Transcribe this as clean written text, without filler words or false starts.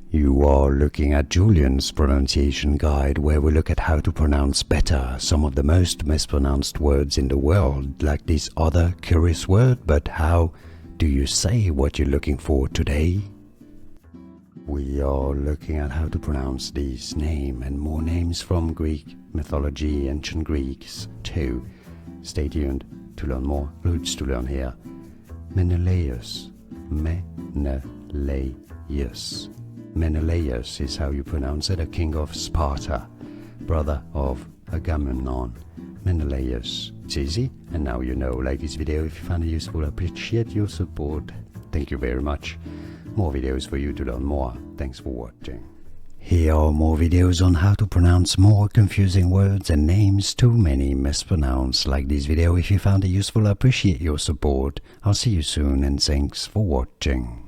You are looking at Julian's pronunciation guide, where we look at how to pronounce better some of the most mispronounced words in the world, like this other curious word. But how do you say what you're looking for today? We are looking at how to pronounce this name and more names from Greek mythology, ancient Greeks too. Stay tuned to learn more. Loads to learn here. Menelaus. Menelaus. Menelaus is how you pronounce it, a king of Sparta, brother of Agamemnon. Menelaus. It's easy, and now you know. Like this video if you found it useful. I appreciate your support. Thank you very much. More videos for you to learn more. Thanks for watching. Here are more videos on how to pronounce more confusing words and names too many mispronounced. Like this video if you found it useful. I appreciate your support. I'll see you soon, and thanks for watching.